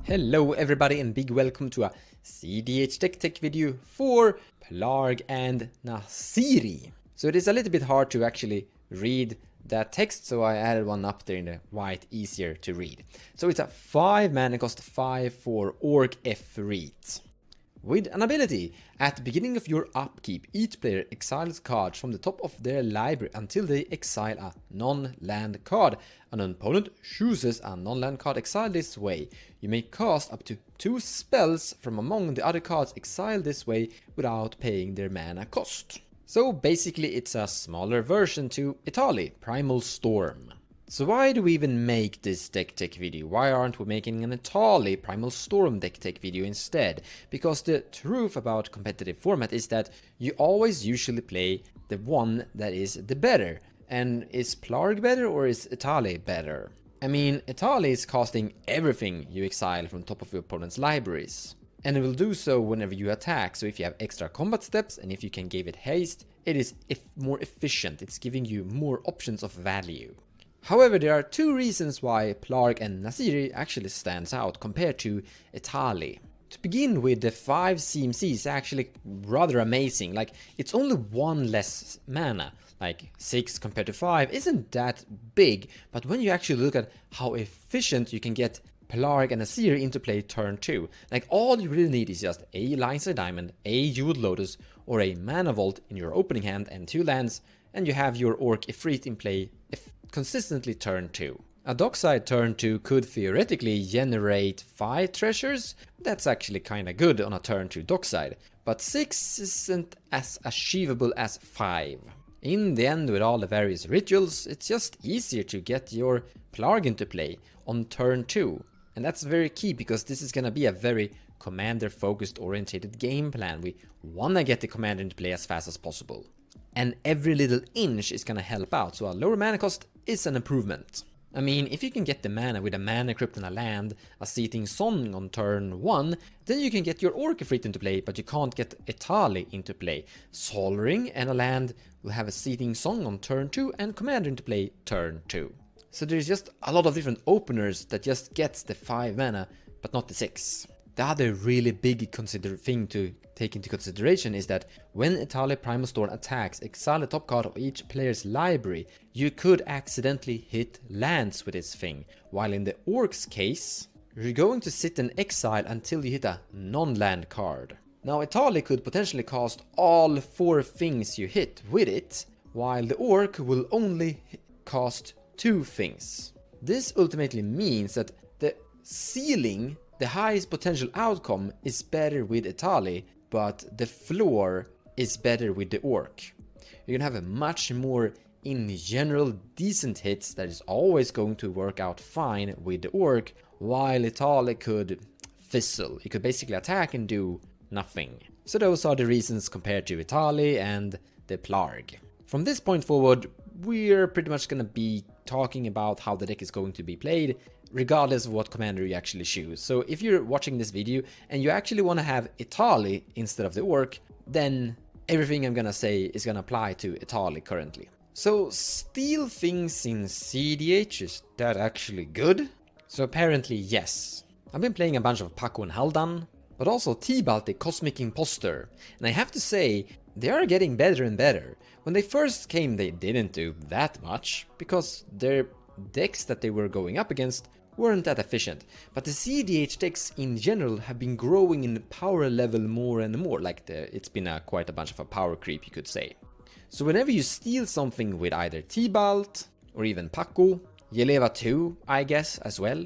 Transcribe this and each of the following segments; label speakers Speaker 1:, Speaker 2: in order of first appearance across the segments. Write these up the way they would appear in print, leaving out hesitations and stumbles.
Speaker 1: Hello everybody and big welcome to a cEDH tech video for Plargg and Nassari. So it is a little bit hard to actually read that text, so I added one up there in the white, easier to read. So it's a 5 mana cost 5/4 Orc Efreet. With an ability, at the beginning of your upkeep, each player exiles cards from the top of their library until they exile a non-land card. An opponent chooses a non-land card exiled this way. You may cast up to 2 spells from among the other cards exiled this way without paying their mana cost. So basically it's a smaller version to Etali, Primal Storm. So why do we even make this deck tech video? Why aren't we making an Etali Primal Storm deck tech video instead? Because the truth about competitive format is that you always usually play the one that is the better. And is Plargg better or is Etali better? I mean, Etali is casting everything you exile from top of your opponent's libraries. And it will do so whenever you attack, so if you have extra combat steps and if you can give it haste, it is more efficient, it's giving you more options of value. However, there are 2 reasons why Plargg and Nassari actually stands out compared to Etali. To begin with, the 5 CMC is actually rather amazing. Like, it's only 1 less mana. Like, 6 compared to 5 isn't that big, but when you actually look at how efficient you can get Plargg and Nassari into play turn 2, like all you really need is just a Lineside Diamond, a Jeweled Lotus, or a Mana Vault in your opening hand and 2 lands, and you have your Orc Efreet in play consistently turn 2. A Dockside turn 2 could theoretically generate 5 treasures. That's actually kinda good on a turn 2 Dockside, but 6 isn't as achievable as 5. In the end, with all the various rituals, it's just easier to get your Plargg into play on turn 2. And that's very key because this is gonna be a very commander focused orientated game plan. We wanna get the commander into play as fast as possible. And every little inch is gonna help out, so a lower mana cost is an improvement. I mean, if you can get the mana with a Mana Crypt and a land, a Seething Song on turn 1, then you can get your Orc Efreet into play, but you can't get Etali into play. Sol Ring and a land will have a Seething Song on turn 2 and Commander into play turn 2. So there's just a lot of different openers that just gets the 5 mana, but not the 6. The other really big thing to take into consideration is that when Etali Primal Storm attacks, exile the top card of each player's library, you could accidentally hit lands with this thing, while in the Orc's case, you're going to sit and exile until you hit a non-land card. Now Etali could potentially cast all 4 things you hit with it, while the Orc will only cast 2 things. This ultimately means that the ceiling, the highest potential outcome, is better with Etali, but the floor is better with the Orc. You're gonna have a much more, in general, decent hits that is always going to work out fine with the Orc, while Etali could fizzle. It could basically attack and do nothing. So those are the reasons compared to Etali and the Plargg. From this point forward, we're pretty much gonna be talking about how the deck is going to be played, regardless of what commander you actually choose. So if you're watching this video and you actually want to have Etali instead of the Orc, then everything I'm gonna say is gonna apply to Etali currently. So steal things in cEDH, is that actually good? So apparently yes. I've been playing a bunch of Paco and Haldan, but also Tibalt the Cosmic Imposter, and I have to say, they are getting better and better. When they first came, they didn't do that much, because their decks that they were going up against weren't that efficient. But the cEDH decks in general have been growing in power level more and more, like it's been quite a bunch of a power creep, you could say. So whenever you steal something with either Tibalt, or even Paco, Yeleva 2, I guess, as well,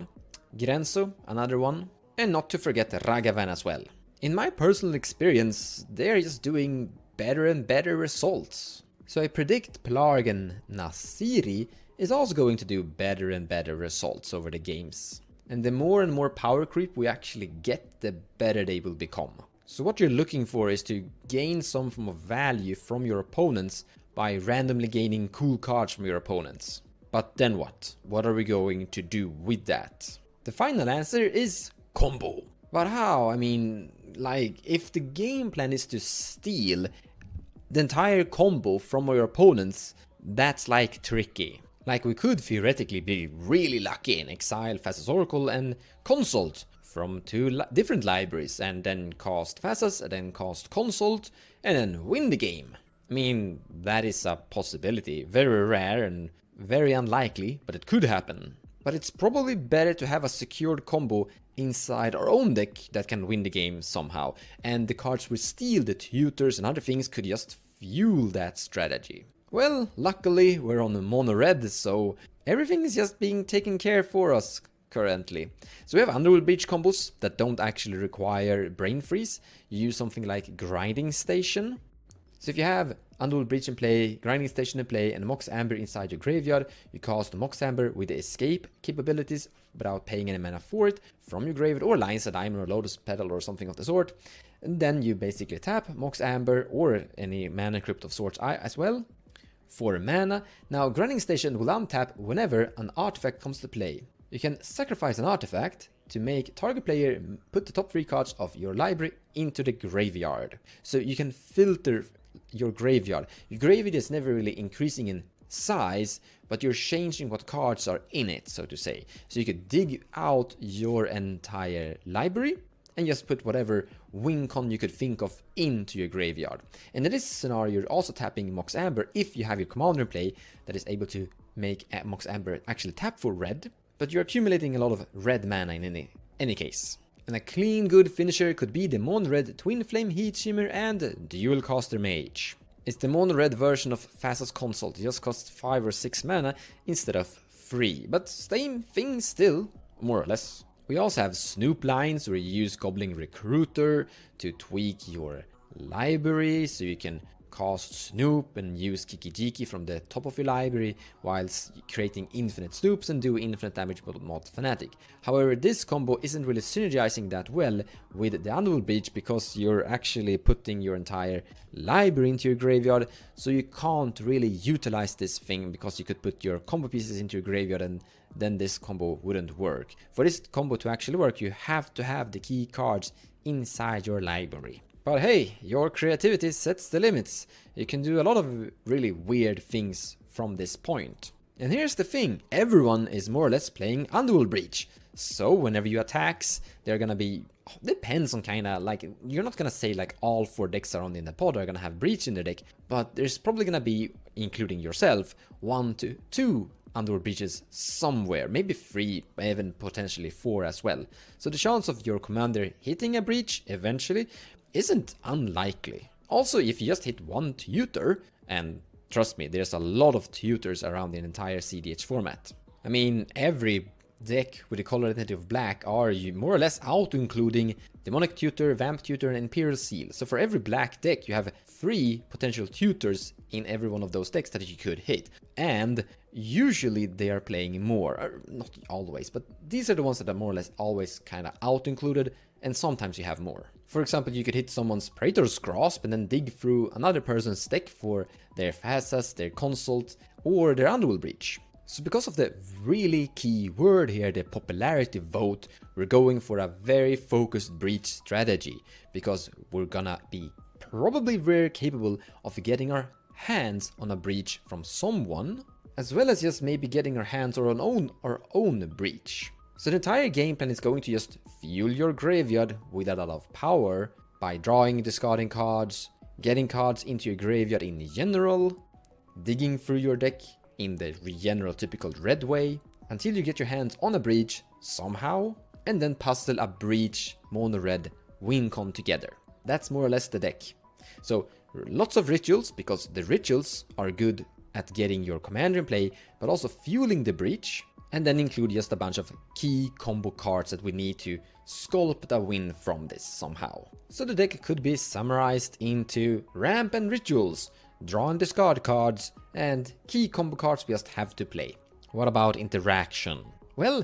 Speaker 1: Grenzo, another one, and not to forget Ragavan as well. In my personal experience, they're just doing better and better results. So I predict Plargg and Nassari is also going to do better and better results over the games. And the more and more power creep we actually get, the better they will become. So what you're looking for is to gain some form of value from your opponents by randomly gaining cool cards from your opponents. But then what? What are we going to do with that? The final answer is combo. But how? I mean, like, if the game plan is to steal the entire combo from your opponents, that's like tricky. Like, we could theoretically be really lucky and exile Fastest Oracle and consult from two different libraries and then cast Thassa's and then cast Consult and then win the game. I mean, that is a possibility. Very rare and very unlikely, but it could happen. But it's probably better to have a secured combo inside our own deck that can win the game somehow. And the cards we steal, the tutors and other things, could just fuel that strategy. Well, luckily we're on mono red, so everything is just being taken care for us currently. So we have Underworld Breach combos that don't actually require Brain Freeze. You use something like Grinding Station. So if you have Underworld Breach in play, Grinding Station in play, and Mox Amber inside your graveyard, you cast Mox Amber with the escape capabilities without paying any mana for it from your graveyard, or Lion's a Diamond or Lotus Petal or something of the sort. And then you basically tap Mox Amber or any mana crypt of sorts as well for mana. Now Grinding Station will untap whenever an artifact comes to play. You can sacrifice an artifact to make target player put the top 3 cards of your library into the graveyard. So you can filter your graveyard. Your graveyard is never really increasing in size, but you're changing what cards are in it, so to say. So you could dig out your entire library and just put whatever win con you could think of into your graveyard. And in this scenario, you're also tapping Mox Amber if you have your commander in play that is able to make Mox Amber actually tap for red, but you're accumulating a lot of red mana in any case. And a clean good finisher could be the mono red Twin Flame Heat Shimmer and Dual Caster Mage. It's the mono red version of Thassa's Consult. It just costs 5 or 6 mana instead of 3, but same thing still, more or less. We also have Snoop lines where you use Goblin Recruiter to tweak your library, so you can cast Snoop and use Kiki-Jiki from the top of your library whilst creating infinite Snoops and do infinite damage with Mod Fanatic. However, this combo isn't really synergizing that well with the Underworld Breach because you're actually putting your entire library into your graveyard, so you can't really utilize this thing because you could put your combo pieces into your graveyard and then this combo wouldn't work. For this combo to actually work, you have to have the key cards inside your library. But hey, your creativity sets the limits. You can do a lot of really weird things from this point. And here's the thing, everyone is more or less playing Underworld Breach. So whenever you attacks, they're gonna be, depends on kinda, like, you're not gonna say like all 4 decks around in the pod are gonna have Breach in the deck, but there's probably gonna be, including yourself, 1 to 2 Underworld Breaches somewhere, maybe 3, even potentially 4 as well. So the chance of your commander hitting a breach eventually isn't unlikely. Also, if you just hit 1 tutor, and trust me, there's a lot of tutors around the entire cEDH format. I mean, every deck with the color identity of black are more or less auto-including Demonic Tutor, Vamp Tutor, and Imperial Seal. So for every black deck, you have 3 potential tutors in every one of those decks that you could hit. And usually they are playing more, or not always, but these are the ones that are more or less always kind of auto-included, and sometimes you have more. For example, you could hit someone's Praetor's Grasp and then dig through another person's deck for their Thassa's, their Consult, or their Underworld Breach. So because of the really key word here, the popularity vote, we're going for a very focused breach strategy, because we're gonna be probably very capable of getting our hands on a breach from someone, as well as just maybe getting our hands on our own breach. So the entire game plan is going to just fuel your graveyard with a lot of power by drawing, discarding cards, getting cards into your graveyard in general, digging through your deck in the general typical red way, until you get your hands on a breach somehow, and then puzzle a breach mono red win con together. That's more or less the deck. So lots of rituals, because the rituals are good at getting your commander in play, but also fueling the breach. And then include just a bunch of key combo cards that we need to sculpt a win from this somehow. So the deck could be summarized into ramp and rituals, draw and discard cards, and key combo cards we just have to play. What about interaction? Well,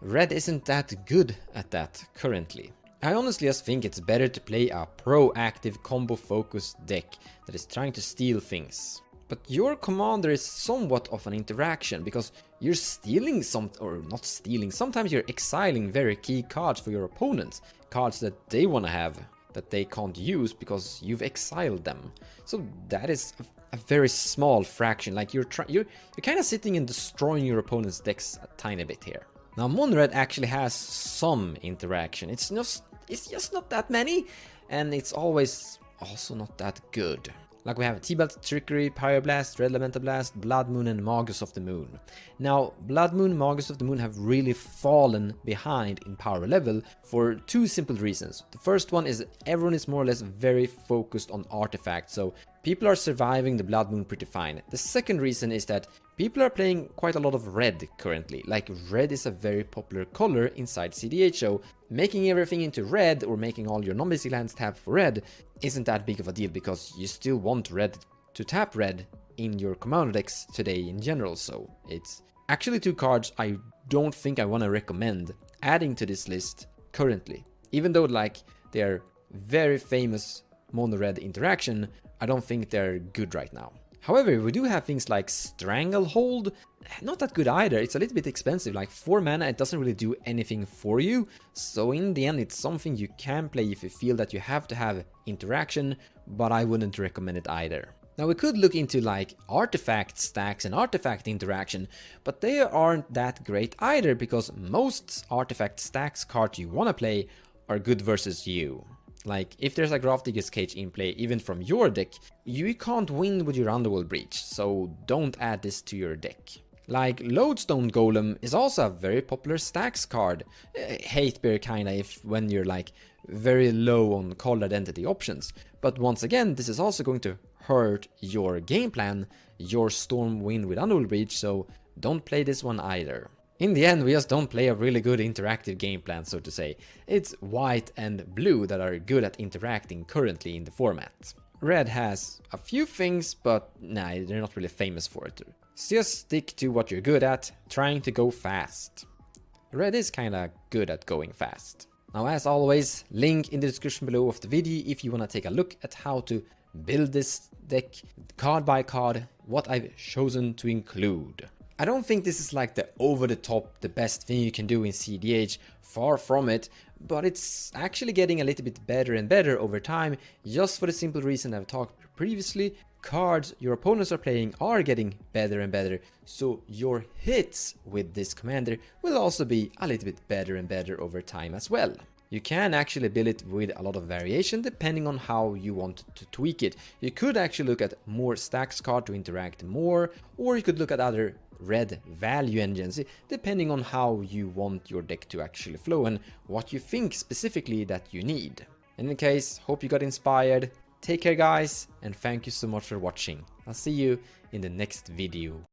Speaker 1: red isn't that good at that currently. I honestly just think it's better to play a proactive combo focused deck that is trying to steal things. But your commander is somewhat of an interaction, because you're stealing or not stealing, sometimes you're exiling very key cards for your opponents. Cards that they want to have, that they can't use because you've exiled them. So that is a very small fraction, like you're kind of sitting and destroying your opponent's decks a tiny bit here. Now mono red actually has some interaction. It's just not that many, and it's always also not that good. Like we have T-Belt, Trickery, Pyroblast, Red Elemental Blast, Blood Moon, and Magus of the Moon. Now, Blood Moon, Magus of the Moon have really fallen behind in power level for two simple reasons. The first one is everyone is more or less very focused on artifacts, so people are surviving the Blood Moon pretty fine. The second reason is that people are playing quite a lot of red currently. Like, red is a very popular color inside cEDH, so making everything into red or making all your non-basic lands tap for red isn't that big of a deal, because you still want red to tap red in your commander decks today in general. So it's actually two cards I don't think I want to recommend adding to this list currently. Even though like they're very famous mono red interaction, I don't think they're good right now. However, we do have things like Stranglehold, not that good either. It's a little bit expensive, like 4 mana, it doesn't really do anything for you. So in the end, it's something you can play if you feel that you have to have interaction, but I wouldn't recommend it either. Now we could look into like artifact stacks and artifact interaction, but they aren't that great either, because most artifact stacks cards you want to play are good versus you. Like, if there's a Grafdigger's Cage in play, even from your deck, you can't win with your Underworld Breach, so don't add this to your deck. Like, Lodestone Golem is also a very popular stacks card. Hate bear kinda if when you're like very low on card identity options. But once again, this is also going to hurt your game plan, your Stormwind with Underworld Breach, so don't play this one either. In the end, we just don't play a really good interactive game plan, so to say. It's white and blue that are good at interacting currently in the format. Red has a few things, but nah, they're not really famous for it. So just stick to what you're good at, trying to go fast. Red is kinda good at going fast. Now, as always, link in the description below of the video if you wanna take a look at how to build this deck card by card, what I've chosen to include. I don't think this is like the over the top, the best thing you can do in cEDH, far from it, but it's actually getting a little bit better and better over time, just for the simple reason I've talked previously. Cards your opponents are playing are getting better and better, so your hits with this commander will also be a little bit better and better over time as well. You can actually build it with a lot of variation depending on how you want to tweak it. You could actually look at more stacks card to interact more, or you could look at other red value engines depending on how you want your deck to actually flow and what you think specifically that you need. In any case, hope you got inspired. Take care guys, and thank you so much for watching. I'll see you in the next video.